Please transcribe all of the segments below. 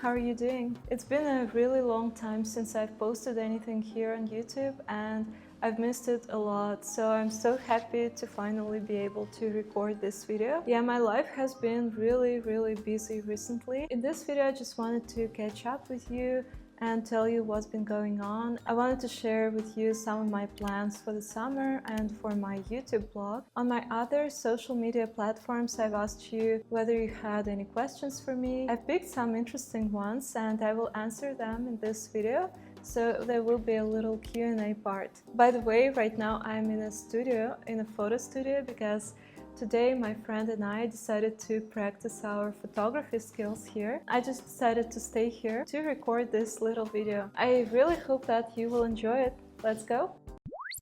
how are you doing? It's been a really long time since I've posted anything here on YouTube and I've missed it a lot, so I'm so happy to finally be able to record this video. Yeah, my life has been really busy recently. In this video I just wanted to catch up with you and tell you what's been going on. I wanted to share with you some of my plans for the summer and for my YouTube blog. On my other social media platforms, I've asked you whether you had any questions for me. I've picked some interesting ones and I will answer them in this video. So there will be a little Q&A part. By the way, right now I'm in a studio, in a photo studio, because today my friend and I decided to practice our photography skills here. I just decided to stay here to record this little video. I really hope that you will enjoy it. Let's go!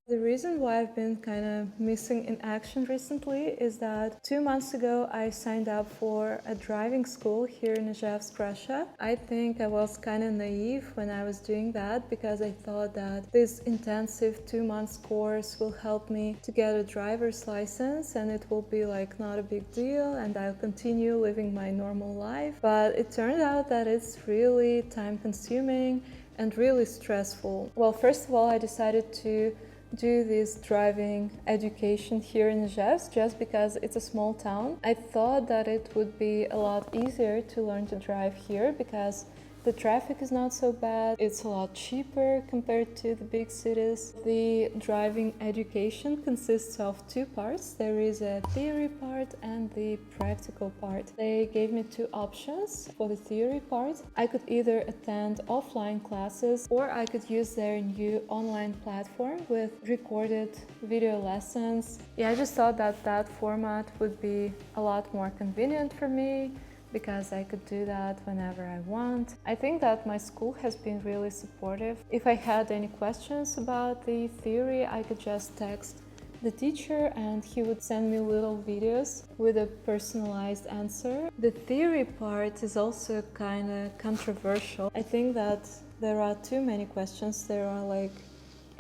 The reason why I've been kind of missing in action recently is that 2 months ago I signed up for a driving school here in Izhevsk, Russia. I think I was kind of naive when I was doing that because I thought that this intensive 2-month course will help me to get a driver's license and it will be like not a big deal and I'll continue living my normal life. But it turned out that it's really time consuming and really stressful. Well, first of all, I decided to do this driving education here in Izhevsk just because it's a small town. I thought that it would be a lot easier to learn to drive here because the traffic is not so bad, it's a lot cheaper compared to the big cities. The driving education consists of 2 parts. There is a theory part and the practical part. They gave me 2 options for the theory part. I could either attend offline classes or I could use their new online platform with recorded video lessons. Yeah, I just thought that that format would be a lot more convenient for me, because I could do that whenever I want. I think that my school has been really supportive. If I had any questions about the theory, I could just text the teacher and he would send me little videos with a personalized answer. The theory part is also kind of controversial. I think that there are too many questions. There are like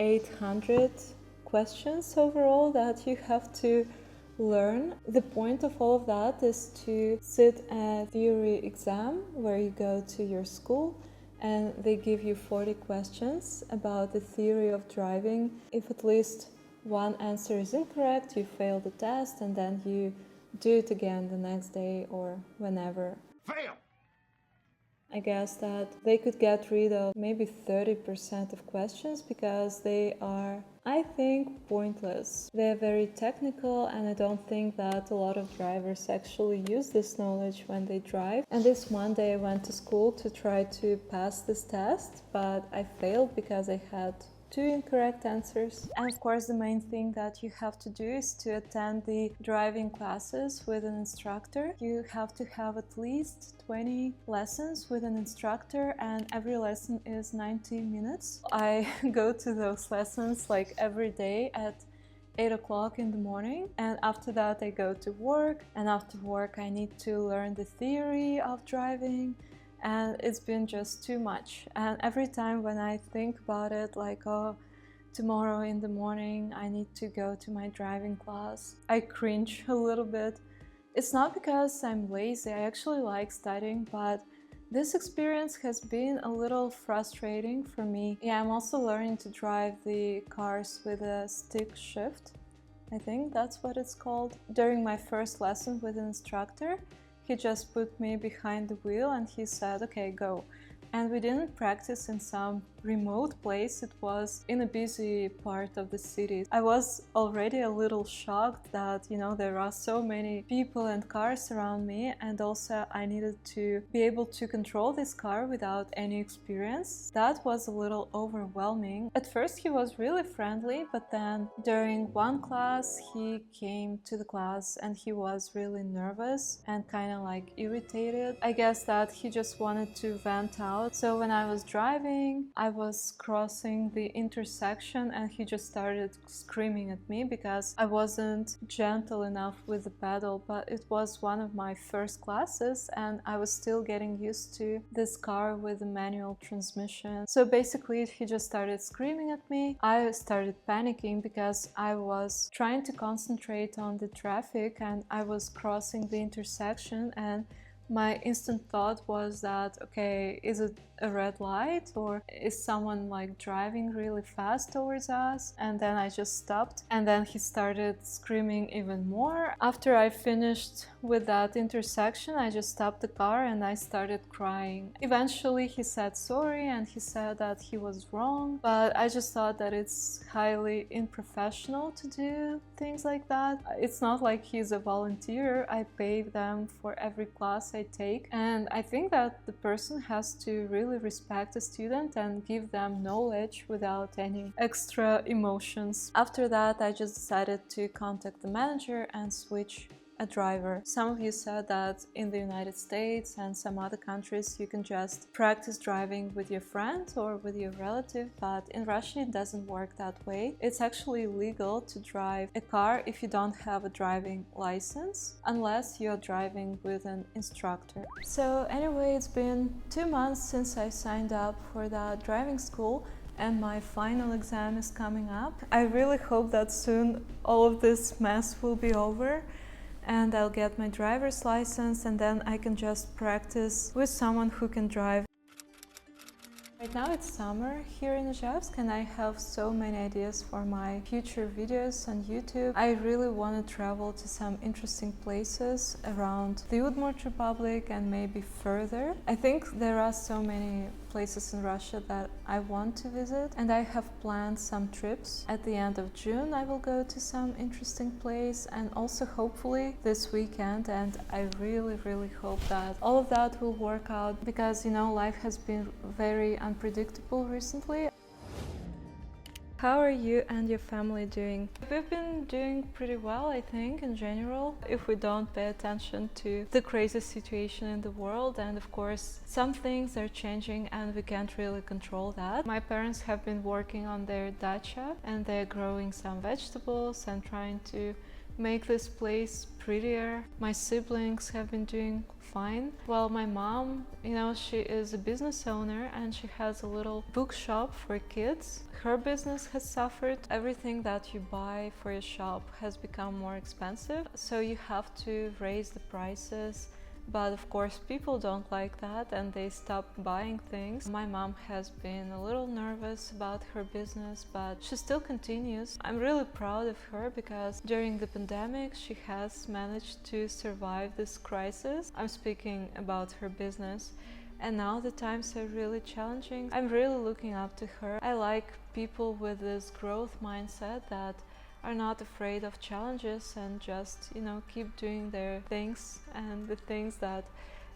800 questions overall that you have to learn. The point of all of that is to sit a theory exam where you go to your school and they give you 40 questions about the theory of driving. If at least one answer is incorrect, you fail the test and then you do it again the next day or whenever. Fail! I guess that they could get rid of maybe 30% of questions because they are, I think, pointless. They're very technical and I don't think that a lot of drivers actually use this knowledge when they drive. And this Monday I went to school to try to pass this test, but I failed because I had 2 incorrect answers. And of course the main thing that you have to do is to attend the driving classes with an instructor. You have to have at least 20 lessons with an instructor and every lesson is 90 minutes. I go to those lessons like every day at 8 o'clock in the morning, and after that I go to work, and after work I need to learn the theory of driving. And it's been just too much. And every time when I think about it, like, oh, tomorrow in the morning I need to go to my driving class, I cringe a little bit. It's not because I'm lazy, I actually like studying, but this experience has been a little frustrating for me. Yeah, I'm also learning to drive the cars with a stick shift. I think that's what it's called. During my first lesson with an instructor, he just put me behind the wheel and he said, okay, go. And we didn't practice in some remote place, it was in a busy part of the city. I was already a little shocked that, you know, there are so many people and cars around me, and also I needed to be able to control this car without any experience. That was a little overwhelming. At first he was really friendly, but then during one class he came to the class and he was really nervous and kind of like irritated. I guess that he just wanted to vent out. So when I was driving, I was crossing the intersection and he just started screaming at me because I wasn't gentle enough with the pedal, but it was one of my first classes and I was still getting used to this car with a manual transmission. So basically he just started screaming at me. I started panicking because I was trying to concentrate on the traffic and I was crossing the intersection, and my instant thought was that, okay, is it a red light or is someone like driving really fast towards us? And then I just stopped, and then he started screaming even more. After I finished with that intersection, I just stopped the car and I started crying. Eventually he said sorry and he said that he was wrong, but I just thought that it's highly unprofessional to do things like that. It's not like he's a volunteer. I pay them for every class I take, and I think that the person has to really respect a student and give them knowledge without any extra emotions. After that, I just decided to contact the manager and switch a driver. Some of you said that in the United States and some other countries you can just practice driving with your friend or with your relative, but in Russia it doesn't work that way. It's actually illegal to drive a car if you don't have a driving license, unless you're driving with an instructor. So anyway, it's been 2 months since I signed up for that driving school, and my final exam is coming up. I really hope that soon all of this mess will be over and I'll get my driver's license, and then I can just practice with someone who can drive. Right now it's summer here in Izhevsk and I have so many ideas for my future videos on YouTube. I really want to travel to some interesting places around the Udmurt Republic and maybe further. I think there are so many places in Russia that I want to visit, and I have planned some trips. At the end of June I will go to some interesting place, and also hopefully this weekend, and I really hope that all of that will work out, because you know, life has been very unpredictable recently. How are you and your family doing? We've been doing pretty well, I think, in general, if we don't pay attention to the crazy situation in the world. And of course, some things are changing and we can't really control that. My parents have been working on their dacha and they're growing some vegetables and trying to make this place prettier. My siblings have been doing fine. Well, my mom, you know, she is a business owner and she has a little bookshop for kids. Her business has suffered. Everything that you buy for your shop has become more expensive, so you have to raise the prices. But of course people don't like that and they stop buying things. My mom has been a little nervous about her business, but she still continues. I'm really proud of her because during the pandemic she has managed to survive this crisis. I'm speaking about her business. And now the times are really challenging. I'm really looking up to her. I like people with this growth mindset that are not afraid of challenges and just, you know, keep doing their things and the things that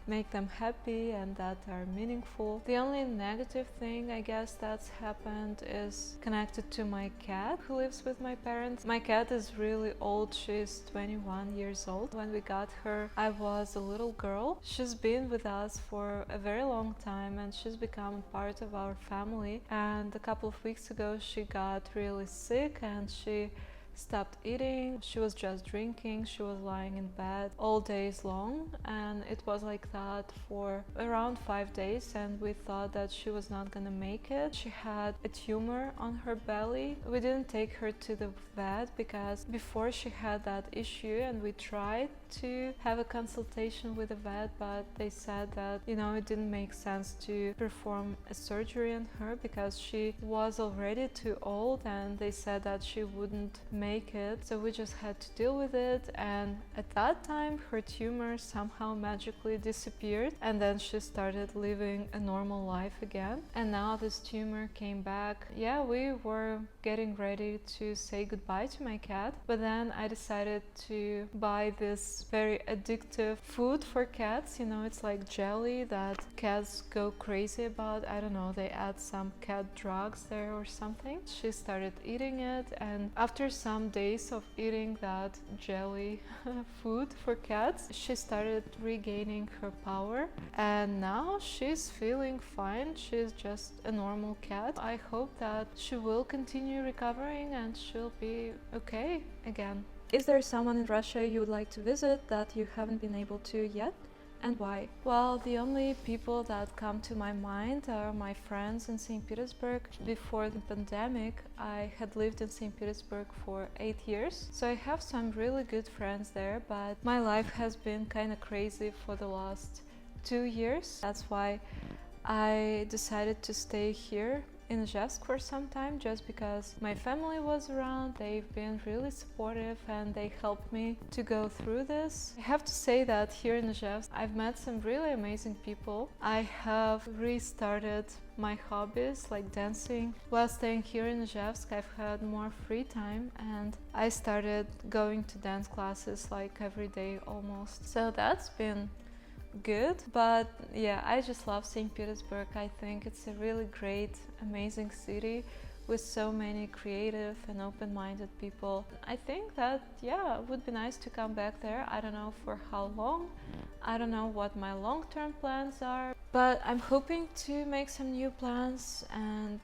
make them happy and that are meaningful. The only negative thing, I guess, that's happened is connected to my cat who lives with my parents. My cat is really old. She's 21 years old. When we got her, I was a little girl. She's been with us for a very long time and she's become part of our family. And a couple of weeks ago she got really sick and she stopped eating. She was just drinking. She was lying in bed all days long, and it was like that for around 5 days, and we thought that she was not gonna make it. She had a tumor on her belly. We didn't take her to the vet because before she had that issue, and we tried to have a consultation with a vet, but they said that, you know, it didn't make sense to perform a surgery on her because she was already too old, and they said that she wouldn't make it. So we just had to deal with it, and at that time her tumor somehow magically disappeared, and then she started living a normal life again. And now this tumor came back. Yeah, we were getting ready to say goodbye to my cat, but then I decided to buy this very addictive food for cats. You know, it's like jelly that cats go crazy about. I don't know, they add some cat drugs there or something. She started eating it, and after some days of eating that jelly food for cats, she started regaining her power, and now she's feeling fine. She's just a normal cat. I hope that she will continue recovering and she'll be okay again. Is there someone in Russia you would like to visit that you haven't been able to yet? And why? Well, the only people that come to my mind are my friends in St. Petersburg. Before the pandemic, I had lived in St. Petersburg for 8 years, so I have some really good friends there, but my life has been kind of crazy for the last 2 years. That's why I decided to stay here in Izhevsk for some time, just because my family was around. They've been really supportive and they helped me to go through this. I have to say that here in Izhevsk I've met some really amazing people. I have restarted my hobbies like dancing. While staying here in Izhevsk, I've had more free time and I started going to dance classes like every day almost. So that's been good. But yeah, I just love St. Petersburg. I think it's a really great, amazing city with so many creative and open-minded people. I think that, yeah, it would be nice to come back there. I don't know for how long. I don't know what my long-term plans are, but I'm hoping to make some new plans. And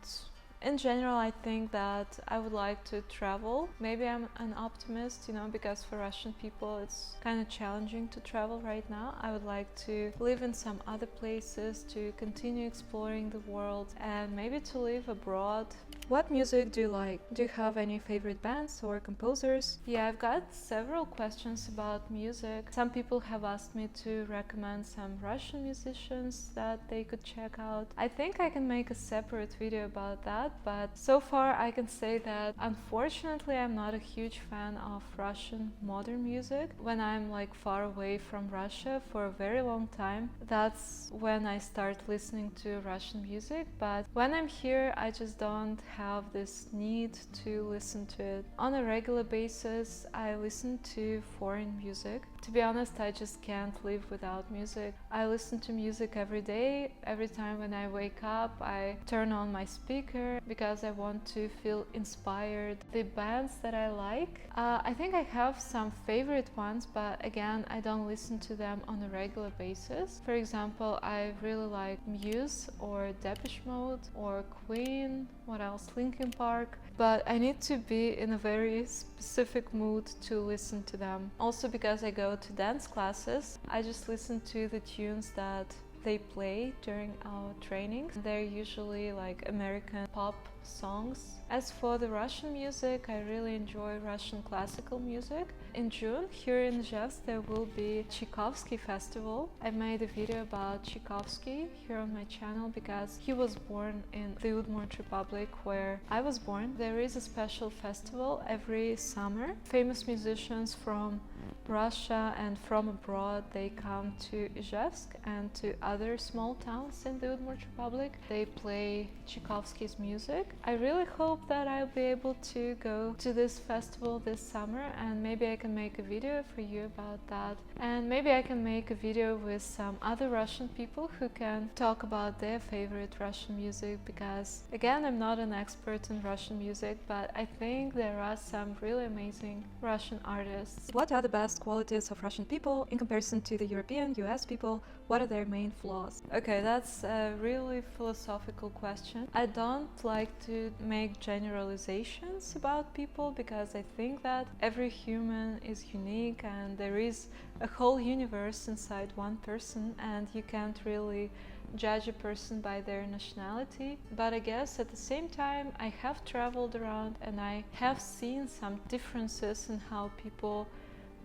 in general, I think that I would like to travel. Maybe I'm an optimist, you know, because for Russian people it's kind of challenging to travel right now. I would like to live in some other places, to continue exploring the world, and maybe to live abroad. What music do you like? Do you have any favorite bands or composers? Yeah, I've got several questions about music. Some people have asked me to recommend some Russian musicians that they could check out. I think I can make a separate video about that, but so far I can say that unfortunately I'm not a huge fan of Russian modern music. When I'm like far away from Russia for a very long time, that's when I start listening to Russian music. But when I'm here, I just don't have this need to listen to it. On a regular basis, I listen to foreign music. To be honest, I just can't live without music. I listen to music every day. Every time when I wake up, I turn on my speaker because I want to feel inspired. The bands that I like, I think I have some favorite ones, but again, I don't listen to them on a regular basis. For example, I really like Muse or Depeche Mode or Queen, what else, Linkin Park, but I need to be in a very specific mood to listen to them. Also because I go to dance classes, I just listen to the tunes that they play during our trainings. They're usually like American pop songs. As for the Russian music, I really enjoy Russian classical music. In June, here in Izhevsk, there will be Tchaikovsky festival. I made a video about Tchaikovsky here on my channel because he was born in the Udmurt Republic where I was born. There is a special festival every summer. Famous musicians from Russia and from abroad, they come to Izhevsk and to other small towns in the Udmurt Republic. They play Tchaikovsky's music. I really hope that I'll be able to go to this festival this summer, and maybe I can make a video for you about that. And maybe I can make a video with some other Russian people who can talk about their favorite Russian music, because again, I'm not an expert in Russian music, but I think there are some really amazing Russian artists. What are the best qualities of Russian people in comparison to the European, US people? What are their main flaws? Okay, that's a really philosophical question. I don't like to make generalizations about people because I think that every human is unique and there is a whole universe inside one person, and you can't really judge a person by their nationality. But I guess at the same time, I have traveled around and I have seen some differences in how people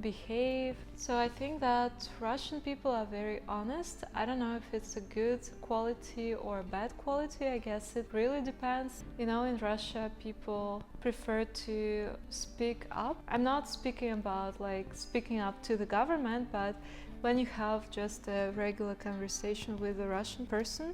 behave. So I think that Russian people are very honest. I don't know if it's a good quality or a bad quality. I guess it really depends. You know, in Russia, people prefer to speak up. I'm not speaking about like speaking up to the government, but when you have just a regular conversation with a Russian person,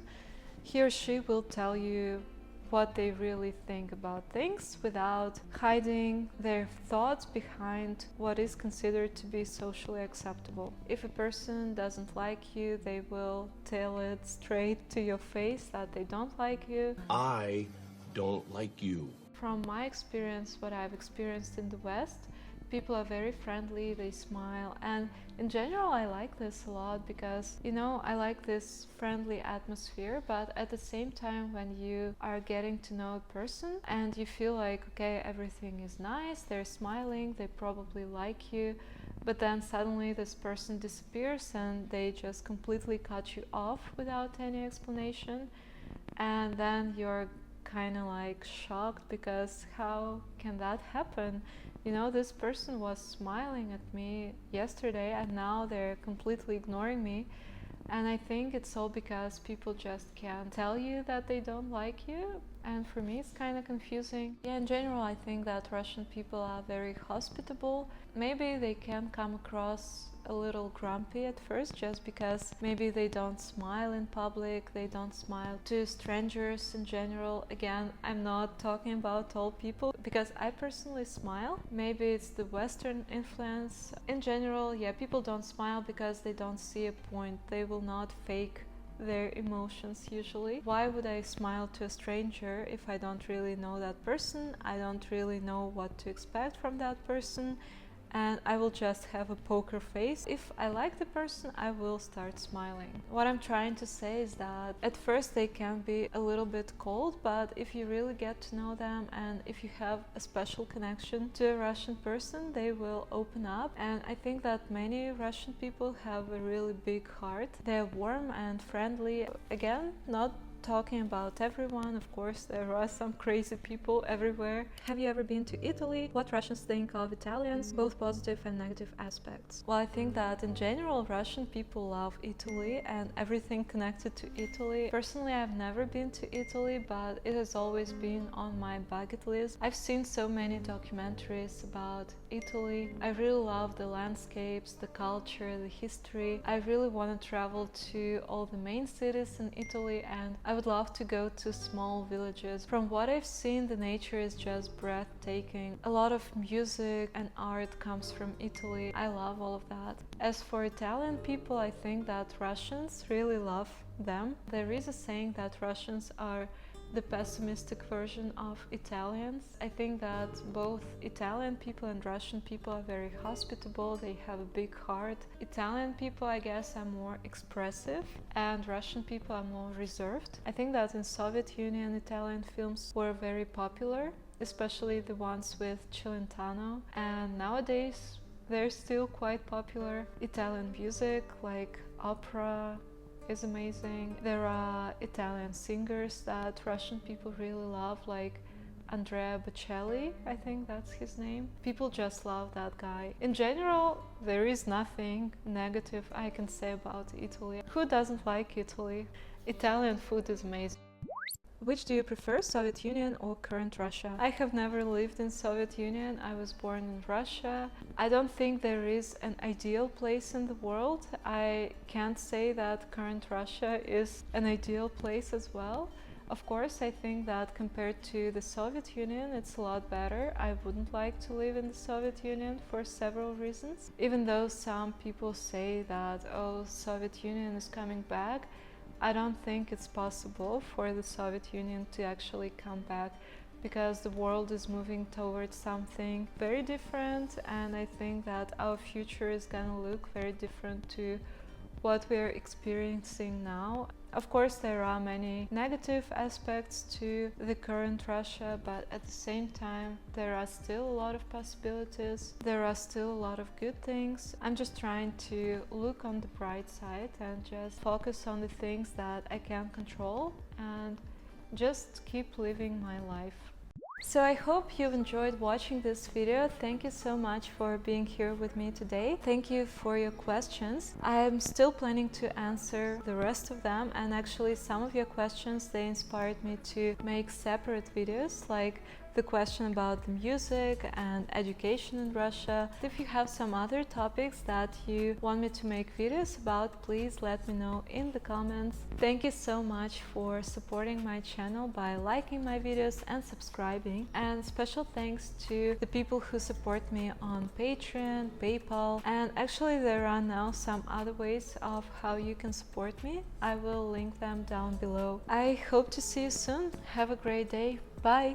he or she will tell you what they really think about things without hiding their thoughts behind what is considered to be socially acceptable. If a person doesn't like you, they will tell it straight to your face that they don't like you. I don't like you. From my experience, what I've experienced in the West, people are very friendly, they smile, and in general I like this a lot because, you know, I like this friendly atmosphere. But at the same time, when you are getting to know a person and you feel like, okay, everything is nice, they're smiling, they probably like you, but then suddenly this person disappears and they just completely cut you off without any explanation, and then you're kind of like shocked because how can that happen? You know, this person was smiling at me yesterday and now they're completely ignoring me. And I think it's all because people just can't tell you that they don't like you. And for me, it's kind of confusing. Yeah, in general, I think that Russian people are very hospitable. Maybe they can come across a little grumpy at first, just because maybe they don't smile in public, they don't smile to strangers in general. Again, I'm not talking about all people, because I personally smile. Maybe it's the Western influence. In general, yeah, people don't smile because they don't see a point. They will not fake their emotions usually. Why would I smile to a stranger if I don't really know that person? I don't really know what to expect from that person, and I will just have a poker face. If I like the person, I will start smiling. What I'm trying to say is that at first they can be a little bit cold, but if you really get to know them and if you have a special connection to a Russian person, they will open up. And I think that many Russian people have a really big heart. They're warm and friendly. Again, not talking about everyone, of course, there are some crazy people everywhere. Have you ever been to Italy? What Russians think of Italians, both positive and negative aspects? Well, I think that in general, Russian people love Italy and everything connected to Italy. Personally, I've never been to Italy, but it has always been on my bucket list. I've seen so many documentaries about Italy. I really love the landscapes, the culture, the history. I really want to travel to all the main cities in Italy, and I would love to go to small villages. From what I've seen, the nature is just breathtaking. A lot of music and art comes from Italy. I love all of that. As for Italian people, I think that Russians really love them. There is a saying that Russians are the pessimistic version of Italians. I think that both Italian people and Russian people are very hospitable. They have a big heart. Italian people, I guess, are more expressive, and Russian people are more reserved. I think that in Soviet Union, Italian films were very popular, especially the ones with Celentano, and nowadays they're still quite popular. Italian music like opera is amazing. There are Italian singers that Russian people really love, like Andrea Bocelli, I think that's his name. People just love that guy. In general, there is nothing negative I can say about Italy. Who doesn't like Italy? Italian food is amazing. Which do you prefer, Soviet Union or current Russia? I have never lived in Soviet Union. I was born in Russia. I don't think there is an ideal place in the world. I can't say that current Russia is an ideal place as well. Of course, I think that compared to the Soviet Union, it's a lot better. I wouldn't like to live in the Soviet Union for several reasons. Even though some people say that, oh, Soviet Union is coming back, I don't think it's possible for the Soviet Union to actually come back, because the world is moving towards something very different, and I think that our future is gonna look very different to what we're experiencing now. Of course, there are many negative aspects to the current Russia, but at the same time, there are still a lot of possibilities. There are still a lot of good things. I'm just trying to look on the bright side and just focus on the things that I can control and just keep living my life. So I hope you've enjoyed watching this video. Thank you so much for being here with me today. Thank you for your questions. I'm still planning to answer the rest of them, and actually some of your questions, they inspired me to make separate videos, like the question about the music and education in Russia. If you have some other topics that you want me to make videos about, please let me know in the comments. Thank you so much for supporting my channel by liking my videos and subscribing. And special thanks to the people who support me on Patreon, PayPal, and actually there are now some other ways of how you can support me. I will link them down below. I hope to see you soon. Have a great day. Bye!